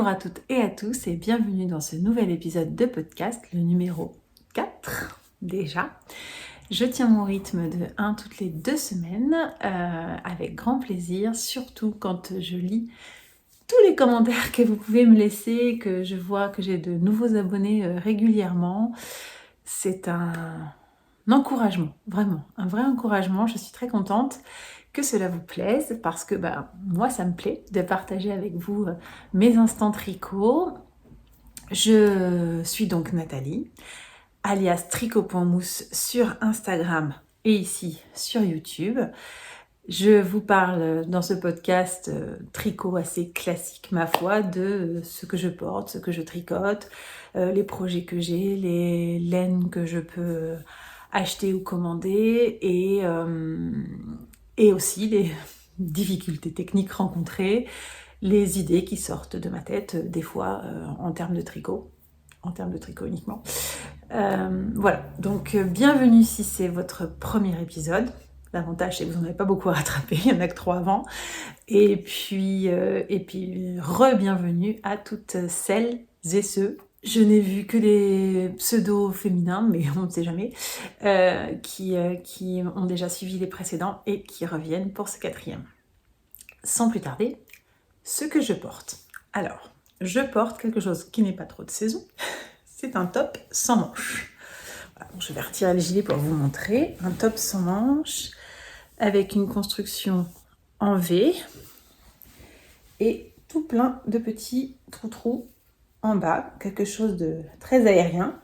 à toutes et à tous et bienvenue dans ce nouvel épisode de podcast, le numéro 4 déjà. Je tiens mon rythme de 1 toutes les 2 semaines avec grand plaisir, surtout quand je lis tous les commentaires que vous pouvez me laisser, que je vois que j'ai de nouveaux abonnés régulièrement. C'est un encouragement, vraiment, un vrai encouragement. Je suis très contente que cela vous plaise parce que moi ça me plaît de partager avec vous mes instants tricot. Je suis donc Nathalie, alias Tricot.mousse sur Instagram et ici sur YouTube. Je vous parle dans ce podcast tricot assez classique, ma foi, de ce que je porte, ce que je tricote, les projets que j'ai, les laines que je peux acheter ou commander et aussi les difficultés techniques rencontrées, les idées qui sortent de ma tête, des fois en termes de tricot uniquement. Voilà, donc bienvenue si c'est votre premier épisode. L'avantage, c'est que vous n'en avez pas beaucoup à rattraper, il n'y en a que 3 avant. Et puis re-bienvenue à toutes celles et ceux. Je n'ai vu que des pseudos féminins, mais on ne sait jamais, qui ont déjà suivi les précédents et qui reviennent pour ce 4e. Sans plus tarder, ce que je porte. Alors, je porte quelque chose qui n'est pas trop de saison. C'est un top sans manches. Voilà, je vais retirer le gilet pour vous montrer. Un top sans manches avec une construction en V et tout plein de petits trous en bas, quelque chose de très aérien.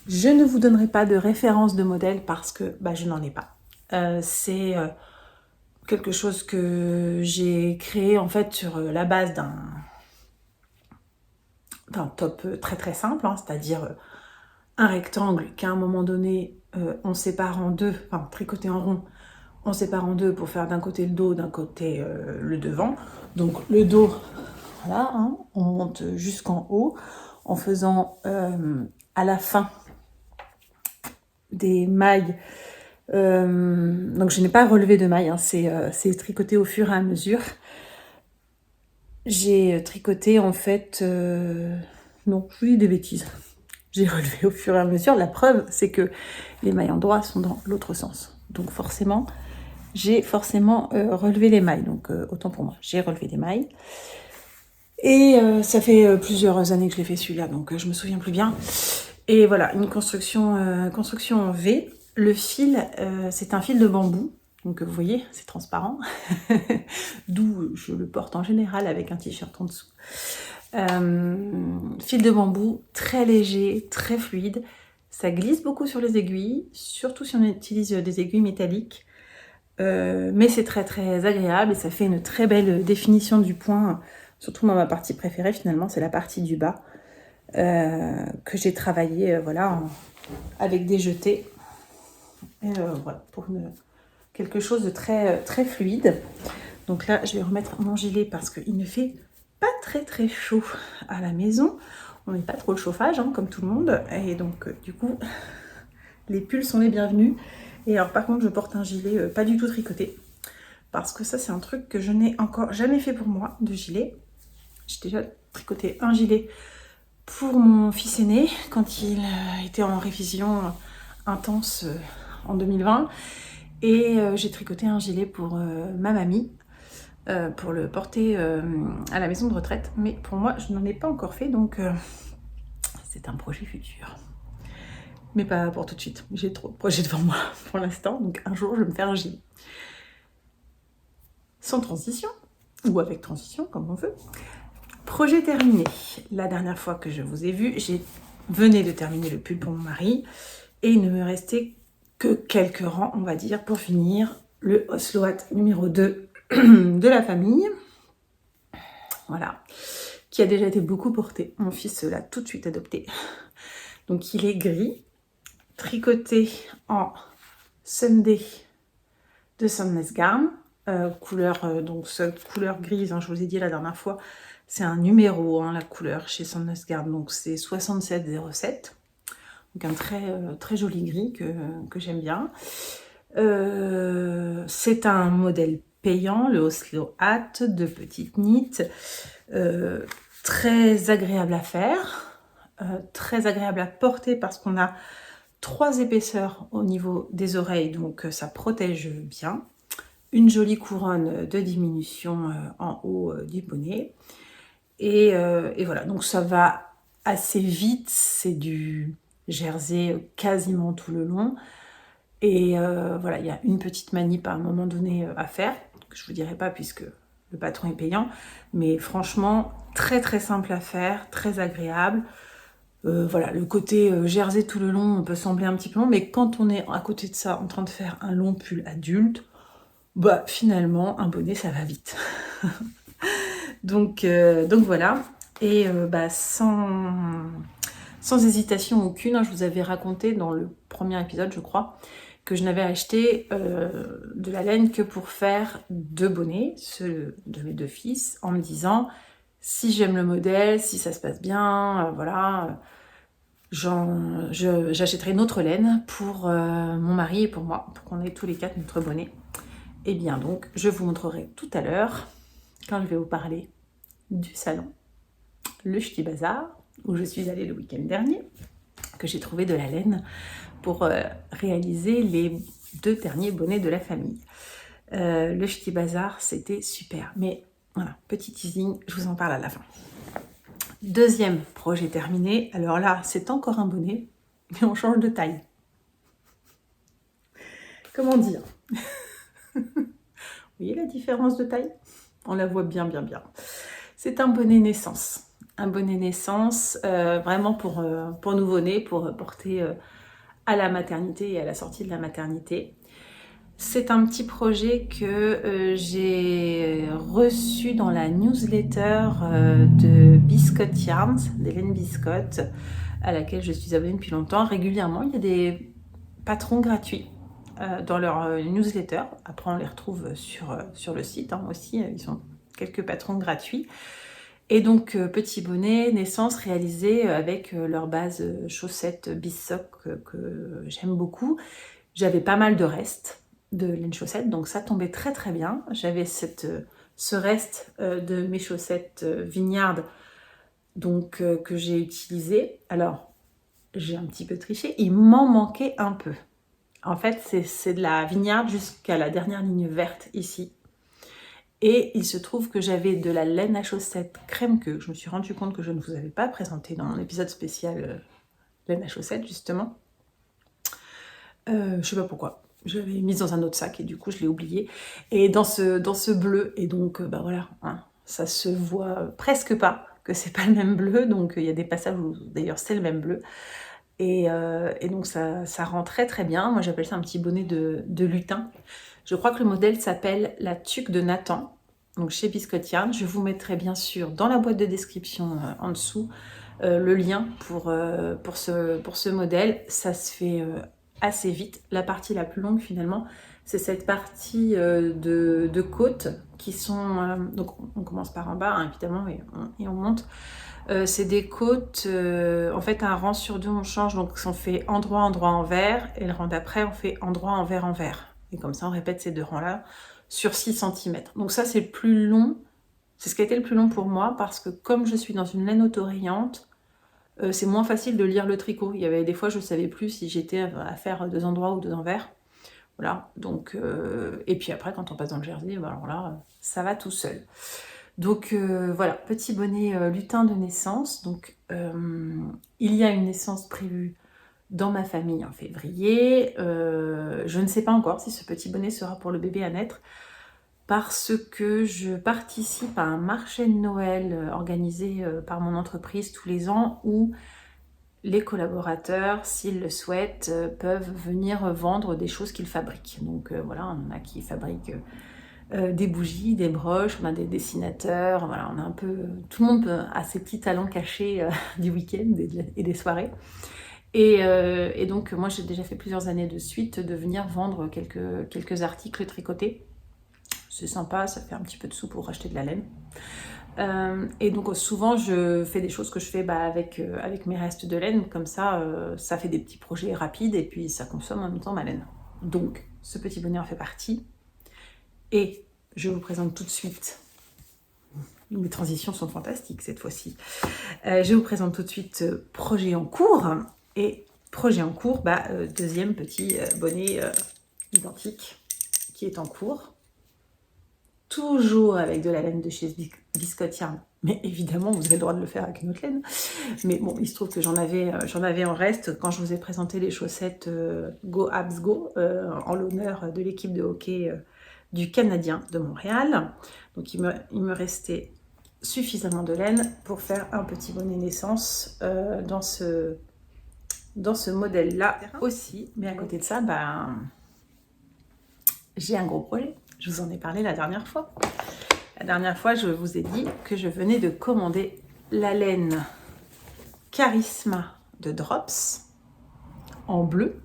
Je ne vous donnerai pas de référence de modèle parce que je n'en ai pas. C'est quelque chose que j'ai créé en fait sur la base d'un top très très simple, c'est-à-dire un rectangle qu'à un moment donné on sépare en deux, tricoté en rond, on sépare en deux pour faire d'un côté le dos, d'un côté le devant. Donc le dos, voilà, on monte jusqu'en haut en faisant à la fin des mailles. Donc je n'ai pas relevé de mailles, c'est tricoté au fur et à mesure. J'ai tricoté en fait... non, je vous dis des bêtises. J'ai relevé au fur et à mesure. La preuve, c'est que les mailles en droit sont dans l'autre sens. Donc forcément, j'ai relevé les mailles. Donc autant pour moi, j'ai relevé les mailles. Et ça fait plusieurs années que je l'ai fait celui-là, donc je me souviens plus bien. Et voilà, une construction en V. Le fil, c'est un fil de bambou. Donc vous voyez, c'est transparent. D'où je le porte en général avec un t-shirt en dessous. Fil de bambou, très léger, très fluide. Ça glisse beaucoup sur les aiguilles, surtout si on utilise des aiguilles métalliques. Mais c'est très très agréable et ça fait une très belle définition du point. Surtout moi, ma partie préférée finalement, c'est la partie du bas que j'ai travaillé avec des jetés. Et voilà, pour quelque chose de très, très fluide. Donc là, je vais remettre mon gilet parce qu'il ne fait pas très très chaud à la maison. On met pas trop le chauffage, comme tout le monde. Et donc, du coup, les pulls sont les bienvenus. Et alors, par contre, je porte un gilet pas du tout tricoté. Parce que ça, c'est un truc que je n'ai encore jamais fait pour moi, de gilet. J'ai déjà tricoté un gilet pour mon fils aîné quand il était en révision intense en 2020. Et j'ai tricoté un gilet pour ma mamie pour le porter à la maison de retraite. Mais pour moi, je n'en ai pas encore fait, donc c'est un projet futur. Mais pas pour tout de suite. J'ai trop de projets devant moi pour l'instant, donc un jour, je vais me faire un gilet. Sans transition, ou avec transition, comme on veut. Projet terminé. La dernière fois que je vous ai vu, venais de terminer le pull pour mon mari et il ne me restait que quelques rangs, on va dire, pour finir le Osloat numéro 2 de la famille. Voilà. Qui a déjà été beaucoup porté. Mon fils l'a tout de suite adopté. Donc il est gris, tricoté en Sunday de Sandnes Garn. Couleur, donc cette couleur grise, je vous ai dit la dernière fois, c'est un numéro, la couleur chez Sandnes Garn, donc c'est 6707. Donc un très, très joli gris que j'aime bien. C'est un modèle payant, le Oslo Hat de petite knit. très agréable à faire, très agréable à porter parce qu'on a 3 épaisseurs au niveau des oreilles, donc ça protège bien. Une jolie couronne de diminution en haut du bonnet. Et voilà, donc ça va assez vite, c'est du jersey quasiment tout le long. Et voilà, il y a une petite manip à un moment donné à faire, que je vous dirai pas puisque le patron est payant, mais franchement, très très simple à faire, très agréable. Voilà, le côté jersey tout le long peut sembler un petit peu long, mais quand on est à côté de ça en train de faire un long pull adulte, bah finalement, un bonnet ça va vite. donc voilà, et bah, sans hésitation aucune, hein, je vous avais raconté dans le premier épisode, je crois, que je n'avais acheté de la laine que pour faire 2 bonnets, ceux de mes 2 fils, en me disant si j'aime le modèle, si ça se passe bien, voilà, j'achèterai une autre laine pour mon mari et pour moi, pour qu'on ait tous les 4 notre bonnet. Et bien donc, je vous montrerai tout à l'heure, quand je vais vous parler du salon, le Ch'ti Bazar, où je suis allée le week-end dernier, que j'ai trouvé de la laine pour réaliser les 2 derniers bonnets de la famille. Le Ch'ti Bazar, c'était super. Mais voilà, petit teasing, je vous en parle à la fin. Deuxième projet terminé. Alors là, c'est encore un bonnet, mais on change de taille. Comment dire? Vous voyez la différence de taille? On la voit bien, bien, bien. C'est un bonnet naissance. Un bonnet naissance, vraiment pour nouveau-né, pour porter à la maternité et à la sortie de la maternité. C'est un petit projet que j'ai reçu dans la newsletter de Biscotte Yarns, d'Hélène Biscotte, à laquelle je suis abonnée depuis longtemps. Régulièrement, il y a des patrons gratuits dans leur newsletter. Après, on les retrouve sur le site aussi. Ils ont quelques patrons gratuits. Et donc, petit bonnet, naissance réalisé avec leur base chaussettes Bissock que j'aime beaucoup. J'avais pas mal de restes de laine chaussette, donc ça tombait très très bien. J'avais ce reste de mes chaussettes Vignard donc, que j'ai utilisé. Alors, j'ai un petit peu triché, il m'en manquait un peu. En fait, c'est de la Vignard jusqu'à la dernière ligne verte ici. Et il se trouve que j'avais de la laine à chaussettes crème queue. Je me suis rendu compte que je ne vous avais pas présenté dans mon épisode spécial laine à chaussettes, justement. Je sais pas pourquoi. Je l'avais mise dans un autre sac et du coup je l'ai oublié. Et dans ce bleu, et donc bah voilà, hein, ça se voit presque pas que c'est pas le même bleu, donc il y a des passages où d'ailleurs c'est le même bleu. Et donc ça rend très très bien. Moi j'appelle ça un petit bonnet de lutin. Je crois que le modèle s'appelle la tuque de Nathan, donc chez Biscotte Yarn. Je vous mettrai bien sûr dans la boîte de description en dessous le lien pour ce modèle. Ça se fait assez vite. La partie la plus longue finalement, c'est cette partie de côte qui sont... donc on commence par en bas hein, évidemment et on monte. C'est des côtes, en fait un rang sur 2 on change, donc on fait endroit, envers, et le rang d'après on fait endroit, envers. Et comme ça on répète ces 2 rangs là sur 6 cm. Donc ça c'est le plus long, c'est ce qui a été le plus long pour moi, parce que comme je suis dans une laine autorayante, c'est moins facile de lire le tricot. Il y avait des fois je ne savais plus si j'étais à faire 2 endroits ou 2 envers. Voilà, donc, et puis après quand on passe dans le jersey, bah alors là, ça va tout seul. Donc voilà, petit bonnet lutin de naissance. Donc il y a une naissance prévue dans ma famille en février. Je ne sais pas encore si ce petit bonnet sera pour le bébé à naître, parce que je participe à un marché de Noël organisé par mon entreprise tous les ans, où les collaborateurs, s'ils le souhaitent, peuvent venir vendre des choses qu'ils fabriquent. Donc voilà, on en a qui fabriquent des bougies, des broches, on a des dessinateurs, voilà, on a un peu... Tout le monde a ses petits talents cachés du week-end et des soirées. Et donc moi j'ai déjà fait plusieurs années de suite de venir vendre quelques articles tricotés. C'est sympa, ça fait un petit peu de sous pour acheter de la laine. Et donc souvent je fais des choses que je fais avec mes restes de laine, comme ça ça fait des petits projets rapides et puis ça consomme en même temps ma laine. Donc ce petit bonnet en fait partie. Et je vous présente tout de suite mes transitions sont fantastiques cette fois-ci. Je vous présente tout de suite projet en cours. Et projet en cours, deuxième petit bonnet identique qui est en cours. Toujours avec de la laine de chez Biscotte Yarn. Mais évidemment, vous avez le droit de le faire avec une autre laine. Mais bon, il se trouve que j'en avais en reste quand je vous ai présenté les chaussettes Go Abs Go en l'honneur de l'équipe de hockey du Canadien de Montréal. Donc il me restait suffisamment de laine pour faire un petit bonnet naissance dans ce modèle-là aussi. Mais à côté de ça, j'ai un gros projet. Je vous en ai parlé la dernière fois. La dernière fois, je vous ai dit que je venais de commander la laine Charisma de Drops en bleu,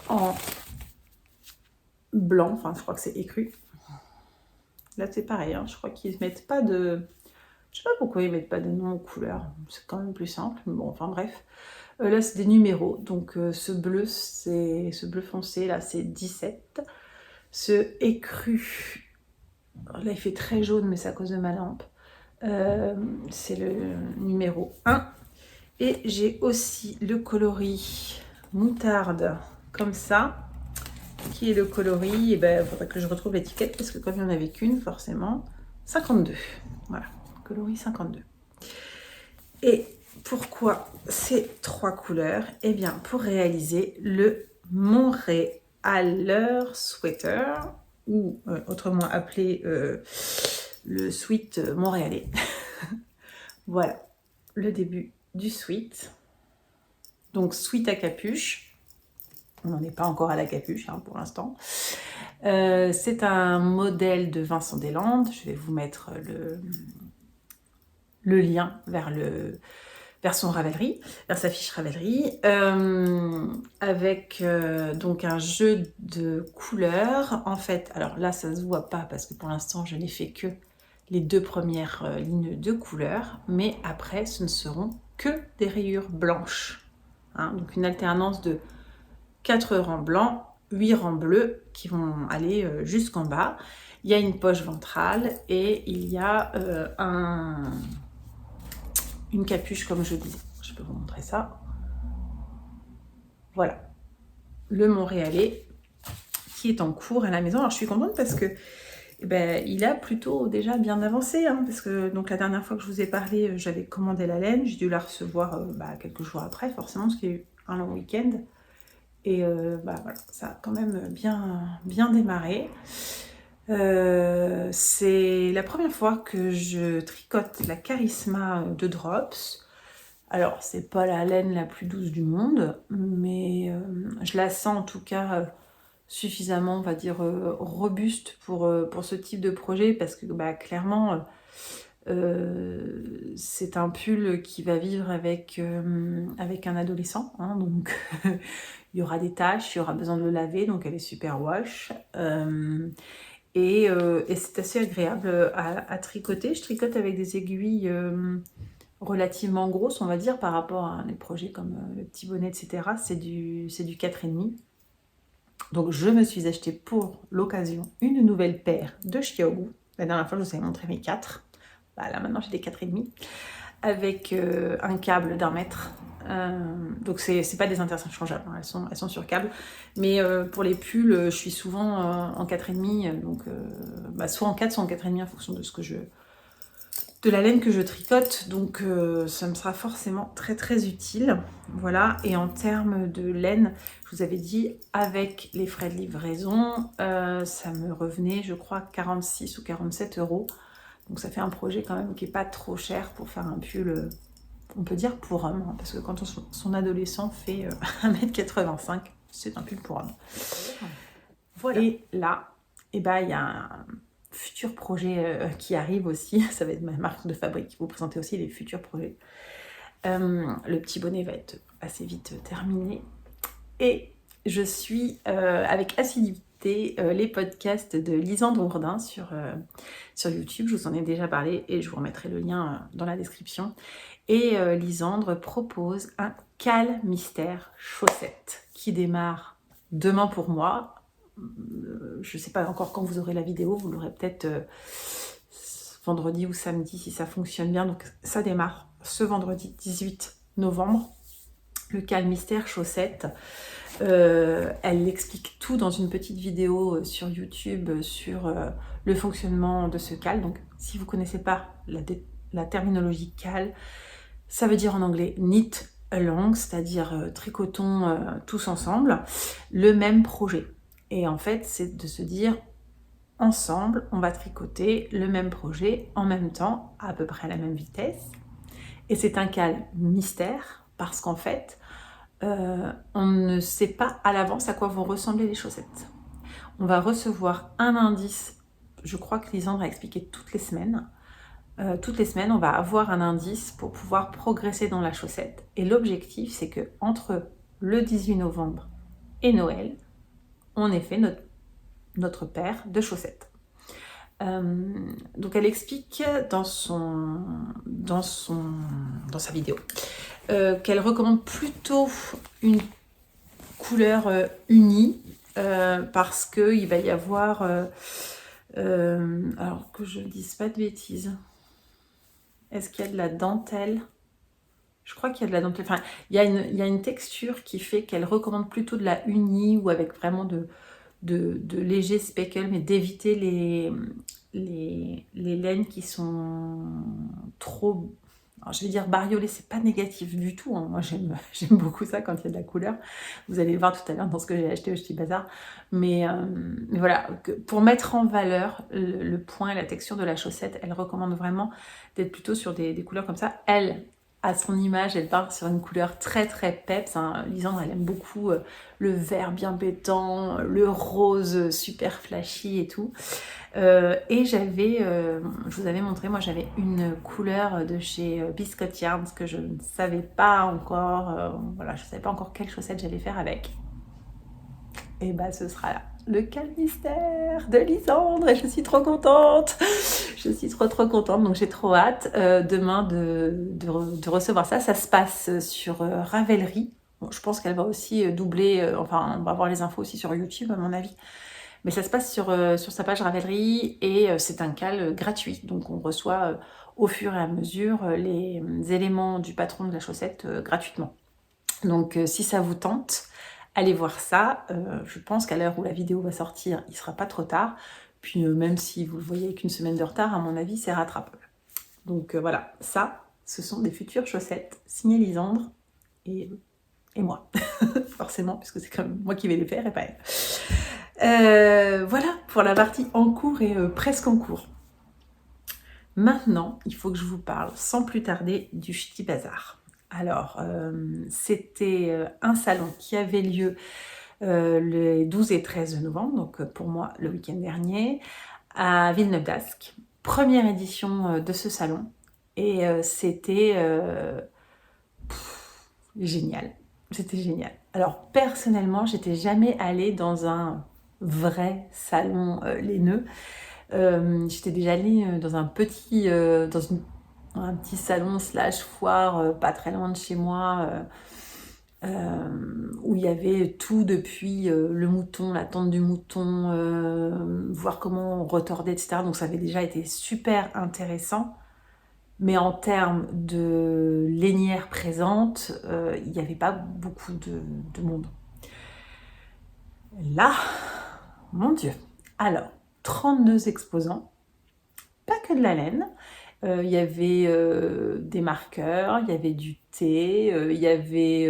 en blanc, enfin je crois que c'est écru. Là c'est pareil, hein, je crois qu'ils mettent pas de... Je sais pas pourquoi ils mettent pas de nom aux couleurs, c'est quand même plus simple, mais bon, enfin bref. Là c'est des numéros, donc ce bleu foncé là c'est 17. Ce écru, là il fait très jaune mais c'est à cause de ma lampe. C'est le numéro 1. Et j'ai aussi le coloris moutarde comme ça, qui est le coloris, et il faudrait que je retrouve l'étiquette parce que comme il n'y en avait qu'une, forcément, 52. Voilà, coloris 52. Et pourquoi ces 3 couleurs? Eh bien, pour réaliser le Montréaler Sweater, ou autrement appelé le sweat montréalais. Voilà, le début du sweat. Donc sweat à capuche. On n'en est pas encore à la capuche pour l'instant. C'est un modèle de Vincent Deslandes. Je vais vous mettre le lien vers son Ravelry, vers sa fiche Ravelry, avec donc un jeu de couleurs. En fait, alors là ça se voit pas parce que pour l'instant je n'ai fait que les 2 premières lignes de couleurs, mais après ce ne seront que des rayures blanches. Donc une alternance de 4 rangs blancs, 8 rangs bleus qui vont aller jusqu'en bas. Il y a une poche ventrale et il y a une capuche comme je disais. Je peux vous montrer ça. Voilà, le Montréalais qui est en cours à la maison. Alors je suis contente parce que il a plutôt déjà bien avancé, parce que donc la dernière fois que je vous ai parlé, j'avais commandé la laine, j'ai dû la recevoir quelques jours après, forcément, parce qu'il y a eu un long week-end. Et voilà, ça a quand même bien démarré. C'est la première fois que je tricote la Charisma de Drops. Alors, c'est pas la laine la plus douce du monde, mais je la sens en tout cas suffisamment, on va dire, robuste pour ce type de projet, parce que clairement, c'est un pull qui va vivre avec un adolescent, donc il y aura des taches, il y aura besoin de le laver, donc elle est super wash. Et c'est assez agréable à tricoter. Je tricote avec des aiguilles relativement grosses, on va dire, par rapport à des projets comme le petit bonnet, etc. C'est du 4,5. Donc je me suis acheté pour l'occasion une nouvelle paire de Chiaogu. La dernière fois, je vous avais montré mes 4. Là, maintenant, j'ai des 4,5. Avec un câble d'1 mètre. Donc c'est pas des interchangeables, elles sont sur câble. Mais pour les pulls, je suis souvent en 4,5. Donc soit en 4, soit en 4,5 en fonction de la laine que je tricote. Donc ça me sera forcément très très utile. Voilà, et en termes de laine, je vous avais dit, avec les frais de livraison, ça me revenait, je crois, 46 ou 47 €. Donc ça fait un projet quand même qui n'est pas trop cher pour faire un pull, on peut dire pour homme, parce que quand son adolescent fait 1,85 m, c'est un pull pour homme. Voilà. Et là, il y a un futur projet qui arrive aussi. Ça va être ma marque de fabrique. Vous présentez aussi les futurs projets. Le petit bonnet va être assez vite terminé. Et je suis avec assiduité les podcasts de Lisandre Bourdin sur YouTube. Je vous en ai déjà parlé et je vous remettrai le lien dans la description. Et Lisandre propose un Cal Mystère chaussette qui démarre demain pour moi. Je ne sais pas encore quand vous aurez la vidéo, vous l'aurez peut-être vendredi ou samedi si ça fonctionne bien. Donc ça démarre ce vendredi 18 novembre. Le cal mystère chaussettes. Elle explique tout dans une petite vidéo sur YouTube sur le fonctionnement de ce cal. Donc si vous ne connaissez pas la terminologie cal, ça veut dire en anglais knit along, c'est-à-dire tricotons tous ensemble, le même projet. Et en fait, c'est de se dire ensemble, on va tricoter le même projet en même temps, à peu près à la même vitesse. Et c'est un cal mystère parce qu'en fait, on ne sait pas à l'avance à quoi vont ressembler les chaussettes. On va recevoir un indice, je crois que Lisandre a expliqué toutes les semaines. Toutes les semaines, on va avoir un indice pour pouvoir progresser dans la chaussette. Et l'objectif, c'est que entre le 18 novembre et Noël, on ait fait notre paire de chaussettes. Donc elle explique dans sa vidéo qu'elle recommande plutôt une couleur unie parce qu'il va y avoir alors que je ne dise pas de bêtises, est-ce qu'il y a de la dentelle? Je crois qu'il y a de la dentelle, enfin il y a une texture qui fait qu'elle recommande plutôt de la unie ou avec vraiment de légers speckles, mais d'éviter les laines qui sont trop, alors je vais dire bariolées, c'est pas négatif du tout, hein. Moi j'aime beaucoup ça quand il y a de la couleur, vous allez le voir tout à l'heure dans ce que j'ai acheté au Ch'ti Bazar, mais voilà, pour mettre en valeur le point et la texture de la chaussette, elle recommande vraiment d'être plutôt sur des couleurs comme ça. Elle, à son image, elle part sur une couleur très très peps, hein. Lisandre, elle aime beaucoup le vert bien pétant, le rose super flashy et tout. Et je vous avais montré, moi j'avais une couleur de chez Biscuit Yarns que je ne savais pas encore, voilà, je ne savais pas encore quelle chaussette j'allais faire avec. Et bah ce sera là, le cal mystère de Lisandre, et je suis trop contente. Je suis trop contente, donc j'ai trop hâte demain de recevoir ça. Ça se passe sur Ravelry. Bon, je pense qu'elle va aussi doubler, enfin on va avoir les infos aussi sur YouTube à mon avis. Mais ça se passe sur sa page Ravelry et c'est un cal gratuit. Donc on reçoit au fur et à mesure les éléments du patron de la chaussette gratuitement. Donc si ça vous tente, allez voir ça. Je pense qu'à l'heure où la vidéo va sortir, il ne sera pas trop tard. Puis même si vous le voyez avec une semaine de retard, à mon avis, c'est rattrapable. Donc voilà, ça, ce sont des futures chaussettes signées Lisandre et moi. Forcément, puisque c'est quand même moi qui vais les faire et pas elle. Voilà pour la partie en cours et presque en cours. Maintenant, il faut que je vous parle sans plus tarder du Ch'ti Bazar. Alors, c'était un salon qui avait lieu les 12 et 13 novembre, donc pour moi le week-end dernier, à Villeneuve d'Ascq. Première édition de ce salon. Et c'était génial. C'était génial. Alors personnellement, j'étais jamais allée dans un vrai salon laineux. J'étais déjà allée dans un petit salon slash foire pas très loin de chez moi où il y avait tout depuis le mouton, la tente du mouton, voir comment on retordait, etc. Donc ça avait déjà été super intéressant. Mais en termes de lainière présente, il n'y avait pas beaucoup de monde. Là, mon Dieu. Alors, 32 exposants, pas que de la laine. Il y avait des marqueurs, il y avait du thé, il y avait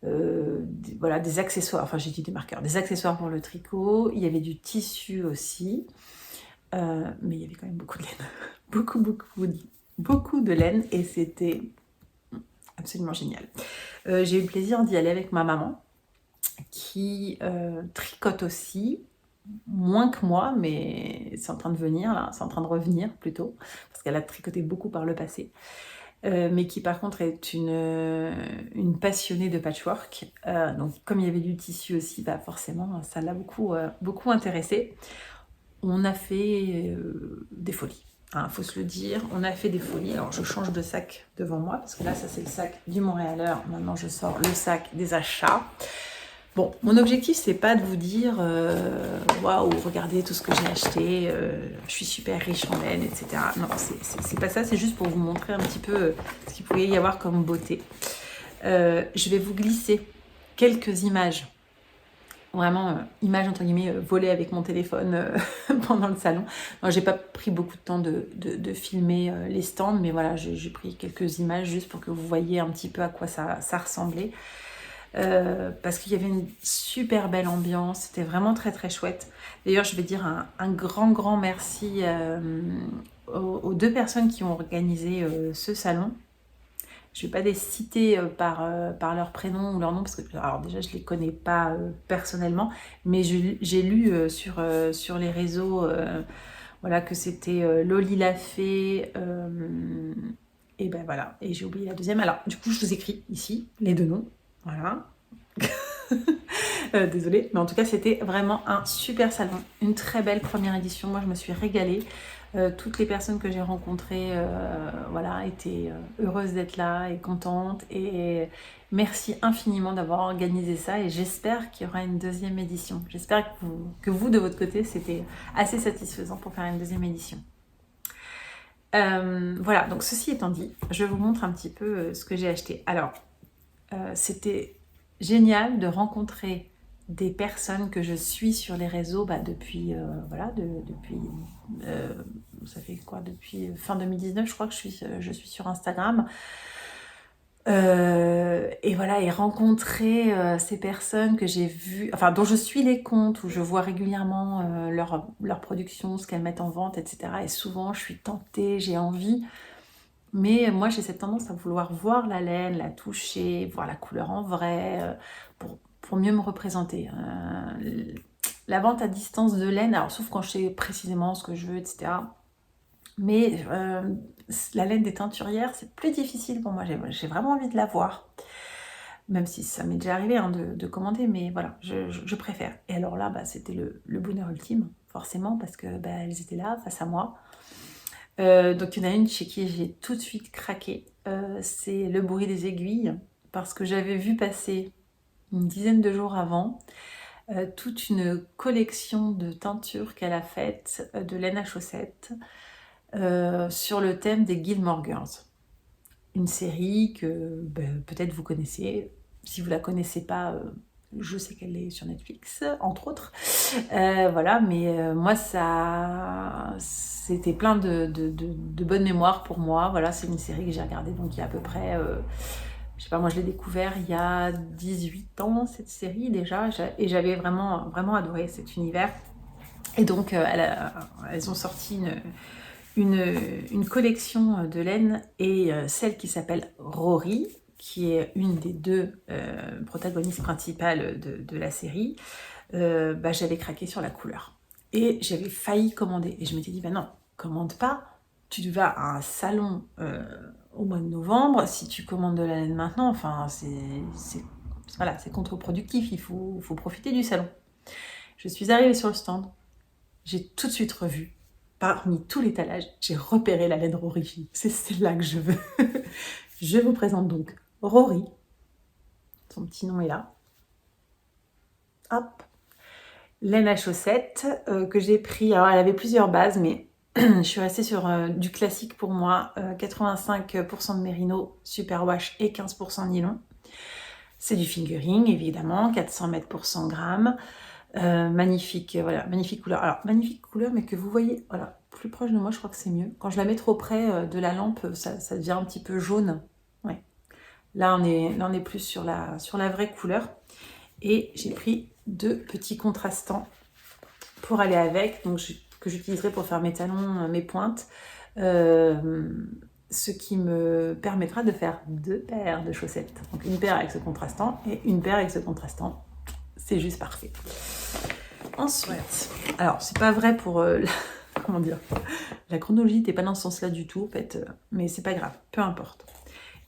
voilà, des accessoires, enfin j'ai dit des marqueurs, des accessoires pour le tricot, il y avait du tissu aussi, mais il y avait quand même beaucoup de laine, beaucoup de laine, et c'était absolument génial. J'ai eu le plaisir d'y aller avec ma maman, qui tricote aussi, moins que moi, mais c'est en train de venir là, c'est en train de revenir plutôt, parce qu'elle a tricoté beaucoup par le passé, mais qui par contre est une passionnée de patchwork. Donc comme il y avait du tissu aussi, bah forcément ça l'a beaucoup intéressée. On a fait des folies, hein, faut se le dire, on a fait des folies. Alors je change de sac devant moi, parce que là ça c'est le sac du Montréaleur, maintenant je sors le sac des achats. Bon, mon objectif, c'est pas de vous dire waouh, regardez tout ce que j'ai acheté, je suis super riche en laine, etc. Non, c'est pas ça, c'est juste pour vous montrer un petit peu ce qu'il pouvait y avoir comme beauté. Je vais vous glisser quelques images, vraiment images entre guillemets volées avec mon téléphone pendant le salon. Moi, j'ai pas pris beaucoup de temps de filmer les stands, mais voilà, j'ai pris quelques images juste pour que vous voyiez un petit peu à quoi ça ressemblait. Parce qu'il y avait une super belle ambiance, c'était vraiment très très chouette. D'ailleurs, je vais dire un grand merci aux deux personnes qui ont organisé ce salon. Je ne vais pas les citer par leur prénom ou leur nom, parce que alors déjà je ne les connais pas personnellement, mais j'ai lu sur les réseaux voilà, que c'était Loli Lafay, et ben voilà, et j'ai oublié la deuxième. Alors du coup je vous écris ici les deux noms, voilà. Désolée, mais en tout cas c'était vraiment un super salon, une très belle première édition. Moi je me suis régalée. Toutes les personnes que j'ai rencontrées voilà, étaient heureuses d'être là et contentes, et merci infiniment d'avoir organisé ça, et j'espère qu'il y aura une deuxième édition. J'espère que vous de votre côté c'était assez satisfaisant pour faire une deuxième édition. Voilà, donc ceci étant dit, je vous montre un petit peu ce que j'ai acheté. Alors, c'était génial de rencontrer des personnes que je suis sur les réseaux depuis, voilà, depuis ça fait quoi, depuis fin 2019, je crois que je suis sur Instagram. Et voilà, et rencontrer ces personnes que j'ai vues, enfin dont je suis les comptes, où je vois régulièrement leur production, ce qu'elles mettent en vente, etc. Et souvent je suis tentée, j'ai envie, mais moi j'ai cette tendance à vouloir voir la laine, la toucher, voir la couleur en vrai, pour mieux me représenter. La vente à distance de laine, alors sauf quand je sais précisément ce que je veux, etc. Mais la laine des teinturières, c'est plus difficile pour moi. J'ai vraiment envie de la voir. Même si ça m'est déjà arrivé hein, de commander, mais voilà, je préfère. Et alors là, c'était le bonheur ultime, forcément, parce que elles étaient là, face à moi. Donc il y en a une chez qui j'ai tout de suite craqué. C'est Le Bruit des aiguilles, parce que j'avais vu passer une dizaine de jours avant toute une collection de teintures qu'elle a faites de laine à chaussettes sur le thème des Gilmore Girls. Une série que peut-être vous connaissez. Si vous la connaissez pas, je sais qu'elle est sur Netflix, entre autres. Voilà, mais moi, c'était plein de bonnes mémoires pour moi. Voilà, c'est une série que j'ai regardée donc il y a à peu près... je sais pas, moi je l'ai découvert il y a 18 ans, cette série déjà, et j'avais vraiment adoré cet univers. Et donc elles ont sorti une collection de laine, et celle qui s'appelle Rory, qui est une des deux protagonistes principales de la série, j'avais craqué sur la couleur. Et j'avais failli commander. Et je m'étais dit, non, commande pas. Tu vas à un salon au mois de novembre. Si tu commandes de la laine maintenant, enfin, voilà, c'est contre-productif. Il faut profiter du salon. Je suis arrivée sur le stand. J'ai tout de suite revu. Parmi tout l'étalage, j'ai repéré la laine Rory. C'est celle-là que je veux. Je vous présente donc Rory. Son petit nom est là. Hop. Laine à chaussettes que j'ai pris. Alors, elle avait plusieurs bases, mais je suis restée sur du classique pour moi. 85% de mérino, superwash et 15% nylon. C'est du fingering, évidemment. 400 mètres pour 100 grammes. Magnifique, voilà, magnifique couleur. Alors, magnifique couleur, mais que vous voyez, voilà, plus proche de moi, je crois que c'est mieux. Quand je la mets trop près de la lampe, ça devient un petit peu jaune. Ouais. Là, on est plus sur la vraie couleur. Et j'ai pris 2 petits contrastants pour aller avec, donc que j'utiliserai pour faire mes talons, mes pointes. Ce qui me permettra de faire 2 paires de chaussettes. Donc une paire avec ce contrastant et une paire avec ce contrastant. C'est juste parfait. Ensuite, alors c'est pas vrai pour comment dire, la chronologie n'était pas dans ce sens-là du tout en fait, mais c'est pas grave, peu importe.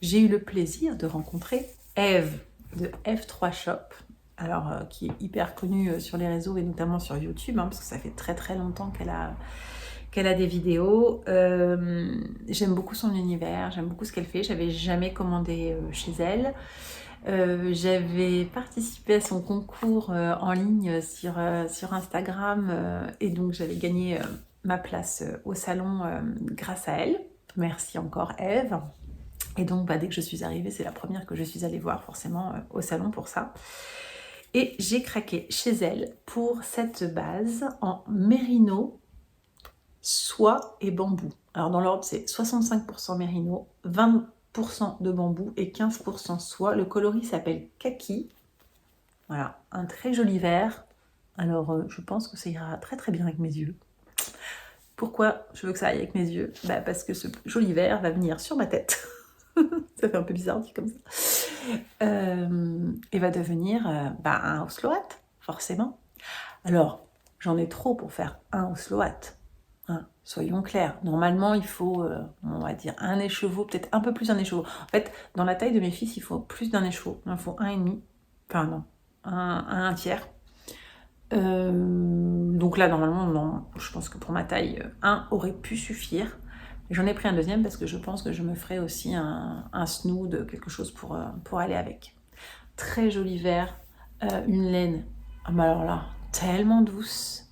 J'ai eu le plaisir de rencontrer Eve de F3 Shop, alors qui est hyper connue sur les réseaux et notamment sur YouTube, parce que ça fait très très longtemps qu'elle a des vidéos. J'aime beaucoup son univers, j'aime beaucoup ce qu'elle fait. J'avais jamais commandé chez elle. J'avais participé à son concours en ligne sur Instagram et donc j'avais gagné ma place au salon grâce à elle. Merci encore Eve. Et donc dès que je suis arrivée, c'est la première que je suis allée voir forcément au salon pour ça. Et j'ai craqué chez elle pour cette base en mérino, soie et bambou. Alors dans l'ordre, c'est 65% mérino, 20% de bambou et 15% soie. Le coloris s'appelle Kaki. Voilà, un très joli vert. Alors je pense que ça ira très très bien avec mes yeux. Pourquoi je veux que ça aille avec mes yeux? Parce que ce joli vert va venir sur ma tête. Ça fait un peu bizarre dit comme ça. Et va devenir un Oslo hat, forcément. Alors, j'en ai trop pour faire un Oslo hat. Hein, soyons clairs. Normalement, il faut, on va dire, un écheveau, peut-être un peu plus d'un écheveau. En fait, dans la taille de mes fils, il faut plus d'un écheveau. Il en faut un et demi. Enfin, non, un tiers. Donc là, normalement, non. Je pense que pour ma taille, un aurait pu suffire. J'en ai pris un deuxième parce que je pense que je me ferai aussi un snood, quelque chose pour aller avec. Très joli vert, une laine, alors là, tellement douce,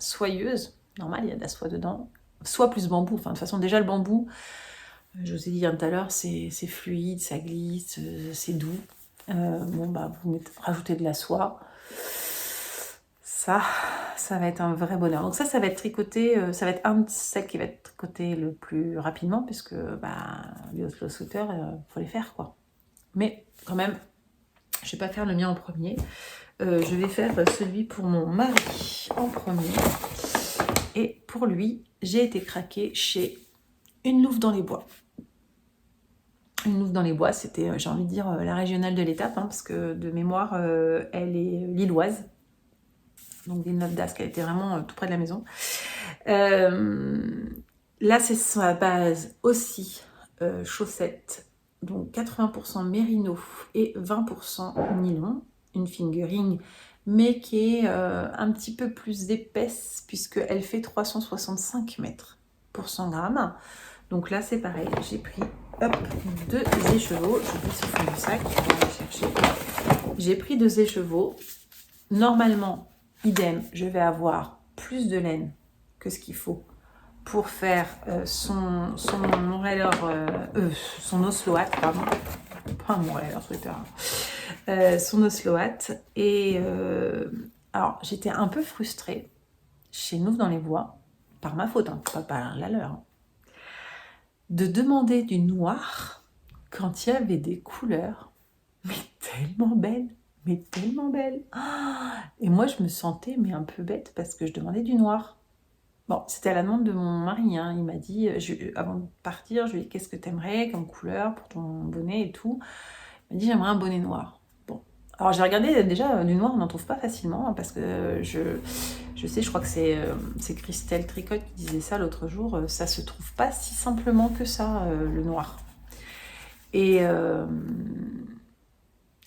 soyeuse. Normal, il y a de la soie dedans. Soie plus bambou. Enfin, de toute façon, déjà le bambou, je vous ai dit tout à l'heure, c'est fluide, ça glisse, c'est doux. Vous rajoutez de la soie. Ça va être un vrai bonheur. Donc ça va être tricoté, ça va être un de celles qui va être tricoté le plus rapidement, puisque les Oslo sweaters, faut les faire, quoi. Mais quand même, je vais pas faire le mien en premier. Je vais faire celui pour mon mari en premier. Et pour lui, j'ai été craquer chez Une Louve dans les Bois. Une Louve dans les Bois, c'était, j'ai envie de dire, la régionale de l'étape, parce que de mémoire, elle est lilloise. Donc Villeneuve d'Ascq, elle était vraiment tout près de la maison. Là, c'est sur la base aussi chaussettes, donc 80% mérino et 20% nylon, une fingering, mais qui est un petit peu plus épaisse puisqu'elle fait 365 mètres pour 100 grammes. Donc là, c'est pareil, j'ai pris deux écheveaux, je vais sur le fond du sac, on va chercher. J'ai pris deux écheveaux. Normalement, idem, je vais avoir plus de laine que ce qu'il faut pour faire son Oslo hat, pardon. Pas un Montréal sweater. Son Oslo hat. Et alors, j'étais un peu frustrée chez Nous dans les Bois, par ma faute, pas par la leur, de demander du noir quand il y avait des couleurs, mais tellement belles. Mais tellement belle. Et moi, je me sentais un peu bête parce que je demandais du noir. Bon, c'était à la demande de mon mari. Il m'a dit, avant de partir, je lui ai dit, qu'est-ce que t'aimerais comme couleur pour ton bonnet et tout. Il m'a dit, j'aimerais un bonnet noir. Bon, alors j'ai regardé, déjà, du noir, on n'en trouve pas facilement parce que je sais, je crois que c'est Christelle Tricotte qui disait ça l'autre jour, ça se trouve pas si simplement que ça, le noir. Et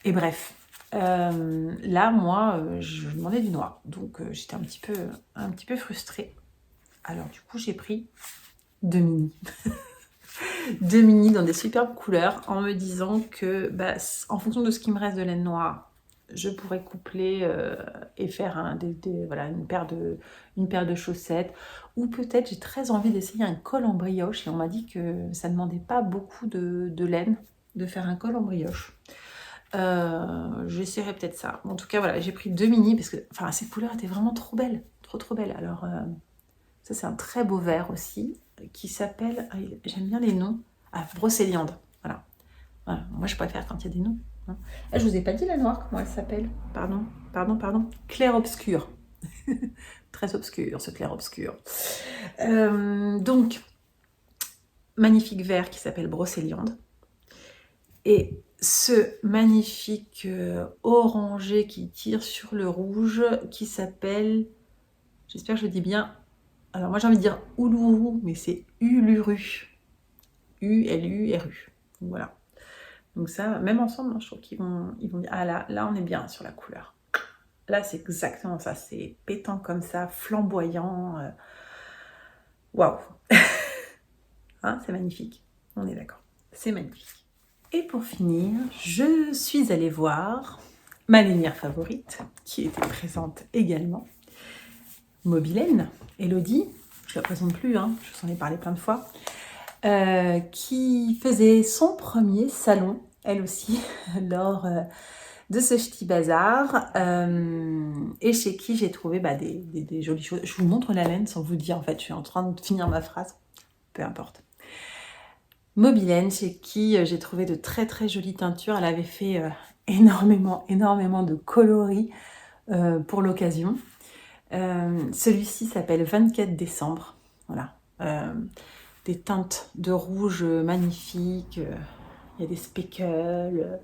bref. Là, moi, je demandais du noir, donc j'étais un petit peu frustrée. Alors du coup, j'ai pris deux mini. Deux mini dans des superbes couleurs, en me disant que, en fonction de ce qui me reste de laine noire, je pourrais coupler et faire une paire de chaussettes. Ou peut-être, j'ai très envie d'essayer un col en brioche, et on m'a dit que ça ne demandait pas beaucoup de laine, de faire un col en brioche. J'essaierai peut-être ça. En tout cas, voilà, j'ai pris deux mini parce que ces couleurs étaient vraiment trop belles. Trop belles. Alors, ça, c'est un très beau vert aussi qui s'appelle, j'aime bien les noms, Brocéliande. Voilà. Moi, je préfère quand il y a des noms. Je vous ai pas dit la noire, comment elle s'appelle. Pardon. Clair obscur. Très obscur, ce clair obscur. Donc, magnifique vert qui s'appelle Brocéliande. Et ce magnifique orangé qui tire sur le rouge qui s'appelle, j'espère que je le dis bien, alors moi j'ai envie de dire Uluru, mais c'est Uluru. U-L-U-R-U. Voilà. Donc ça, même ensemble, je trouve qu'ils vont bien. Ah là on est bien sur la couleur. Là c'est exactement ça, c'est pétant comme ça, flamboyant. Waouh. C'est magnifique. On est d'accord. C'est magnifique. Et pour finir, je suis allée voir ma lainière favorite, qui était présente également, Mobilène, Elodie, je ne la présente plus, hein, je vous en ai parlé plein de fois, qui faisait son premier salon, elle aussi, lors de ce Ch'ti Bazar, et chez qui j'ai trouvé des jolies choses. Je vous montre la laine sans vous dire, en fait, je suis en train de finir ma phrase, peu importe. Mobilène, chez qui j'ai trouvé de très très jolies teintures. Elle avait fait énormément de coloris pour l'occasion. Celui-ci s'appelle 24 décembre. Voilà. Des teintes de rouge magnifiques. Il y a des speckles.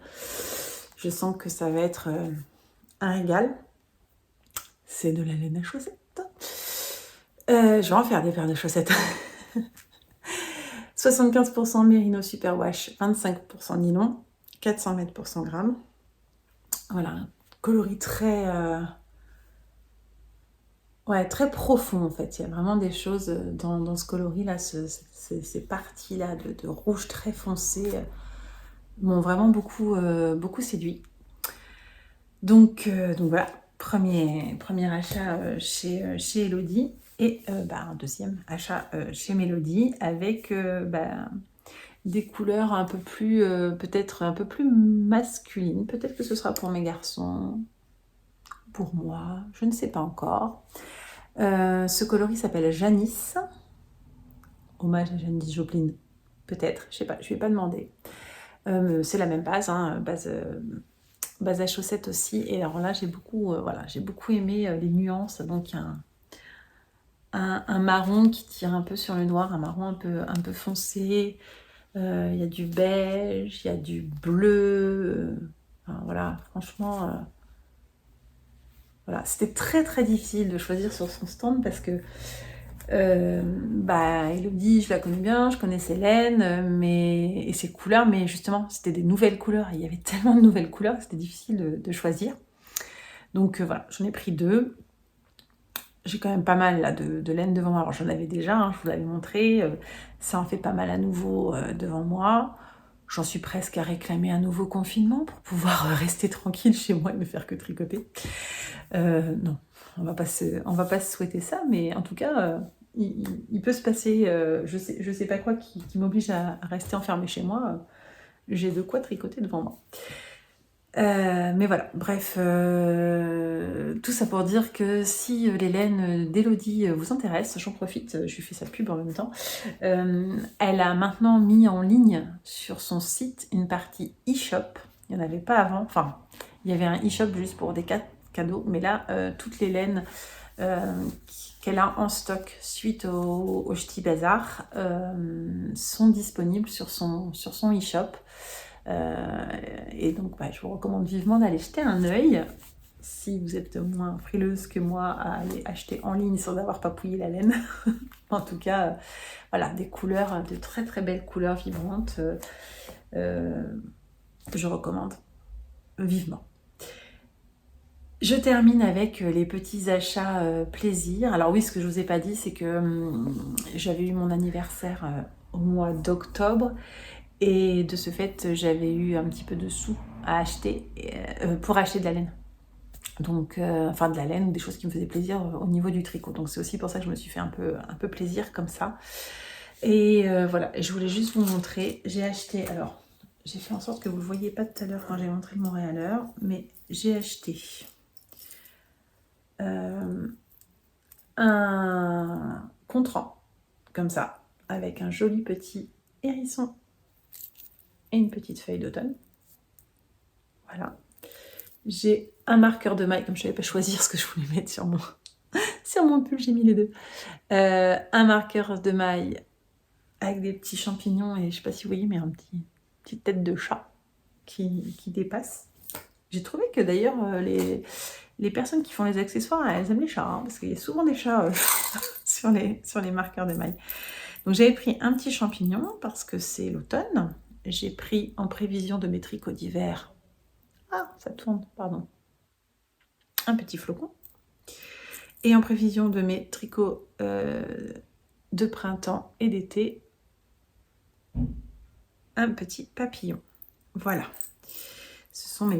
Je sens que ça va être un régal. C'est de la laine à chaussettes. Je vais en faire des paires de chaussettes. 75% Merino Superwash, 25% nylon, 400 mètres pour 100 grammes. Voilà, un coloris très, très profond en fait. Il y a vraiment des choses dans ce coloris-là, ces parties-là de rouge très foncé m'ont vraiment beaucoup séduit. Donc voilà, premier achat chez Elodie. Et un deuxième achat chez Mélodie avec des couleurs un peu plus, peut-être un peu plus masculines. Peut-être que ce sera pour mes garçons, pour moi, je ne sais pas encore. Ce coloris s'appelle Janice. Hommage à Janis Joplin, peut-être, je sais pas, je ne vais pas demander. C'est la même base, hein, base à chaussettes aussi. Et alors là, j'ai beaucoup aimé les nuances. Donc il y a un marron qui tire un peu sur le noir, un marron un peu foncé. Il y a du beige, il y a du bleu. Voilà, franchement, voilà. C'était très très difficile de choisir sur son stand parce que Elodie, je la connais bien, je connais ses laines et ses couleurs, mais justement, c'était des nouvelles couleurs. Il y avait tellement de nouvelles couleurs que c'était difficile de choisir. Donc voilà, j'en ai pris 2. J'ai quand même pas mal là, de laine devant moi. Alors j'en avais déjà, hein, je vous l'avais montré. Ça en fait pas mal à nouveau devant moi. J'en suis presque à réclamer un nouveau confinement pour pouvoir rester tranquille chez moi et ne faire que tricoter. Non, on va pas se souhaiter ça, mais en tout cas, il peut se passer, je sais pas quoi qui m'oblige à rester enfermée chez moi. J'ai de quoi tricoter devant moi. Mais voilà, bref, tout ça pour dire que si les laines d'Elodie vous intéressent, j'en profite, je lui fais sa pub en même temps. Elle a maintenant mis en ligne sur son site une partie e-shop. Il n'y en avait pas avant, enfin, il y avait un e-shop juste pour des cadeaux, mais là, toutes les laines qu'elle a en stock suite au Ch'ti Bazar sont disponibles sur son e-shop. Et donc, je vous recommande vivement d'aller jeter un œil si vous êtes moins frileuse que moi à aller acheter en ligne sans avoir papouillé la laine. En tout cas, voilà, des couleurs, de très très belles couleurs vibrantes. Je recommande vivement. Je termine avec les petits achats plaisir. Alors oui, ce que je vous ai pas dit, c'est que j'avais eu mon anniversaire au mois d'octobre. Et de ce fait, j'avais eu un petit peu de sous à acheter pour acheter de la laine. Donc, de la laine ou des choses qui me faisaient plaisir au niveau du tricot. Donc c'est aussi pour ça que je me suis fait un peu plaisir comme ça. Et voilà, et je voulais juste vous montrer. J'ai acheté, alors j'ai fait en sorte que vous ne le voyiez pas tout à l'heure quand j'ai montré le Montréaleur, mais j'ai acheté un contrant comme ça, avec un joli petit hérisson et une petite feuille d'automne. Voilà. J'ai un marqueur de maille, comme je ne savais pas choisir ce que je voulais mettre sur mon pull, j'ai mis les deux. Un marqueur de maille avec des petits champignons et je ne sais pas si vous voyez, mais petite tête de chat qui dépasse. J'ai trouvé que d'ailleurs, les personnes qui font les accessoires, elles aiment les chats, hein, parce qu'il y a souvent des chats sur les marqueurs de maille. Donc j'avais pris un petit champignon parce que c'est l'automne. J'ai pris en prévision de mes tricots d'hiver. Ah, ça tourne, pardon. Un petit flocon. Et en prévision de mes tricots de printemps et d'été, un petit papillon. Voilà, ce sont mes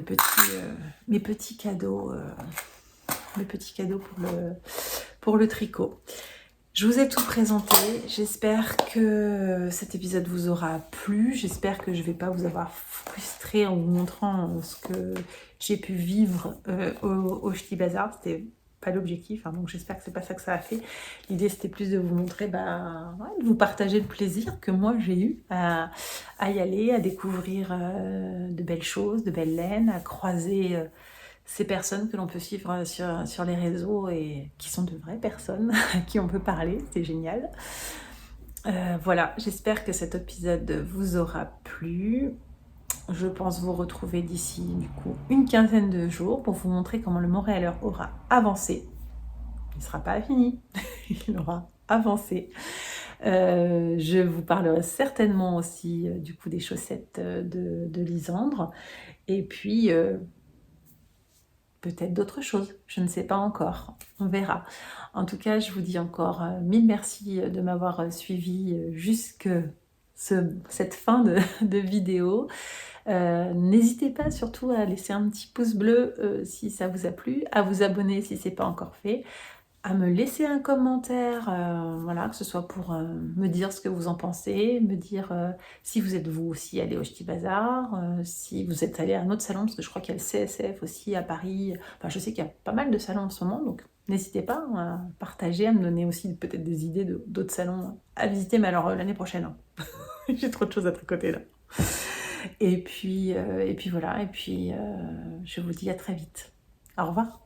petits cadeaux, pour le tricot. Je vous ai tout présenté, j'espère que cet épisode vous aura plu, j'espère que je ne vais pas vous avoir frustré en vous montrant ce que j'ai pu vivre au Ch'ti Bazar, c'était pas l'objectif, hein, donc j'espère que c'est pas ça que ça a fait. L'idée c'était plus de vous montrer, de vous partager le plaisir que moi j'ai eu à y aller, à découvrir de belles choses, de belles laines, à croiser ces personnes que l'on peut suivre sur les réseaux et qui sont de vraies personnes à qui on peut parler, c'est génial. Voilà, j'espère que cet épisode vous aura plu. Je pense vous retrouver d'ici du coup une quinzaine de jours pour vous montrer comment le Montréaleur aura avancé. Il ne sera pas fini, il aura avancé. Je vous parlerai certainement aussi du coup des chaussettes de Lisandre. Et puis peut-être d'autres choses, je ne sais pas encore, on verra. En tout cas, je vous dis encore mille merci de m'avoir suivi jusque cette fin de vidéo. N'hésitez pas surtout à laisser un petit pouce bleu si ça vous a plu, à vous abonner si ce n'est pas encore fait, à me laisser un commentaire, voilà, que ce soit pour me dire ce que vous en pensez, me dire si vous êtes vous aussi allé au Ch'ti Bazar, si vous êtes allé à un autre salon, parce que je crois qu'il y a le CSF aussi à Paris, enfin je sais qu'il y a pas mal de salons en ce moment, donc n'hésitez pas à partager, à me donner aussi peut-être des idées d'autres salons à visiter, mais alors l'année prochaine, hein. J'ai trop de choses à tricoter là. Et puis voilà, et puis je vous dis à très vite. Au revoir.